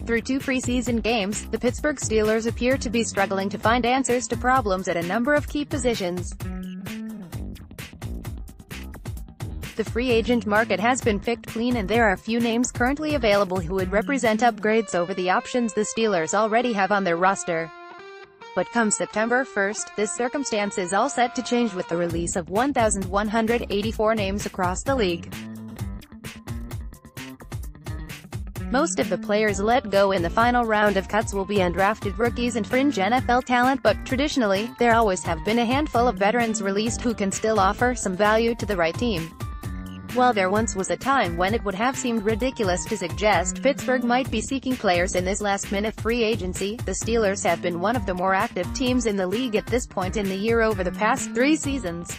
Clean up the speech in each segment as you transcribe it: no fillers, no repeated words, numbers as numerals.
Through 2 preseason games, the Pittsburgh Steelers appear to be struggling to find answers to problems at a number of key positions. The free agent market has been picked clean and there are few names currently available who would represent upgrades over the options the Steelers already have on their roster. But come September 1st, this circumstance is all set to change with the release of 1,184 names across the league. Most of the players let go in the final round of cuts will be undrafted rookies and fringe NFL talent, but traditionally, there always have been a handful of veterans released who can still offer some value to the right team. While there once was a time when it would have seemed ridiculous to suggest Pittsburgh might be seeking players in this last-minute free agency, the Steelers have been one of the more active teams in the league at this point in the year over the past 3 seasons.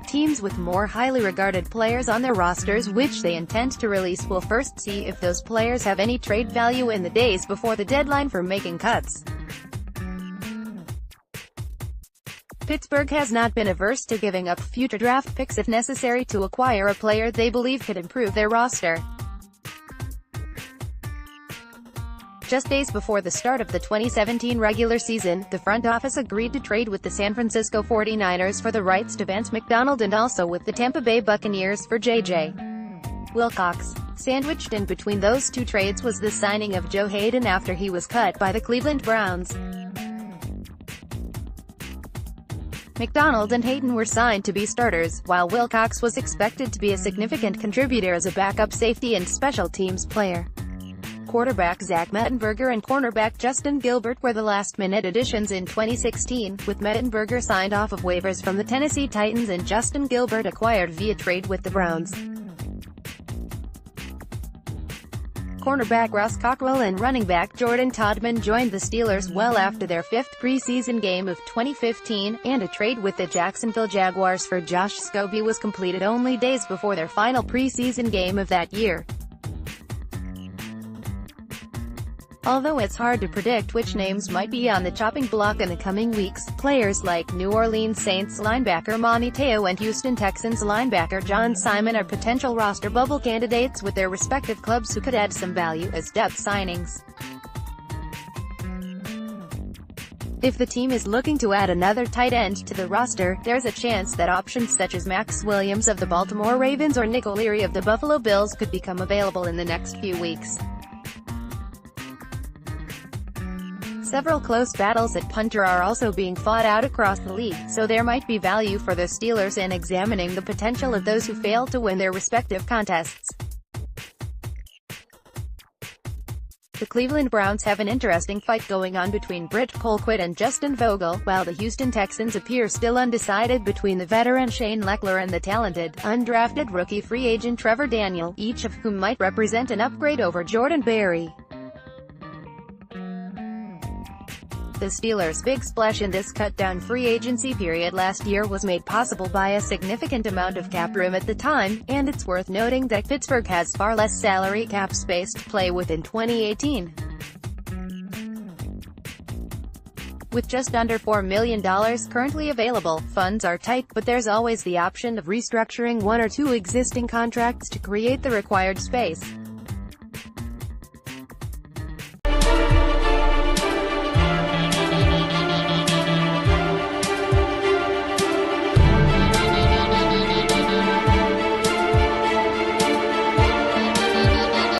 Teams with more highly regarded players on their rosters which they intend to release will first see if those players have any trade value in the days before the deadline for making cuts. Pittsburgh has not been averse to giving up future draft picks if necessary to acquire a player they believe could improve their roster. Just days before the start of the 2017 regular season, the front office agreed to trade with the San Francisco 49ers for the rights to Vance McDonald and also with the Tampa Bay Buccaneers for J.J. Wilcox. Sandwiched in between those 2 trades was the signing of Joe Hayden after he was cut by the Cleveland Browns. McDonald and Hayden were signed to be starters, while Wilcox was expected to be a significant contributor as a backup safety and special teams player. Quarterback Zach Mettenberger and cornerback Justin Gilbert were the last-minute additions in 2016, with Mettenberger signed off of waivers from the Tennessee Titans and Justin Gilbert acquired via trade with the Browns. Cornerback Ross Cockrell and running back Jordan Todman joined the Steelers well after their 5th preseason game of 2015, and a trade with the Jacksonville Jaguars for Josh Scobee was completed only days before their final preseason game of that year. Although it's hard to predict which names might be on the chopping block in the coming weeks, players like New Orleans Saints linebacker Manti Te'o and Houston Texans linebacker John Simon are potential roster bubble candidates with their respective clubs who could add some value as depth signings. If the team is looking to add another tight end to the roster, there's a chance that options such as Max Williams of the Baltimore Ravens or Nick O'Leary of the Buffalo Bills could become available in the next few weeks. Several close battles at punter are also being fought out across the league, so there might be value for the Steelers in examining the potential of those who fail to win their respective contests. The Cleveland Browns have an interesting fight going on between Britt Colquitt and Justin Vogel, while the Houston Texans appear still undecided between the veteran Shane Lechler and the talented, undrafted rookie free agent Trevor Daniel, each of whom might represent an upgrade over Jordan Berry. The Steelers' big splash in this cut-down free agency period last year was made possible by a significant amount of cap room at the time, and it's worth noting that Pittsburgh has far less salary cap space to play with in 2018. With just under $4 million currently available, funds are tight, but there's always the option of restructuring 1 or 2 existing contracts to create the required space.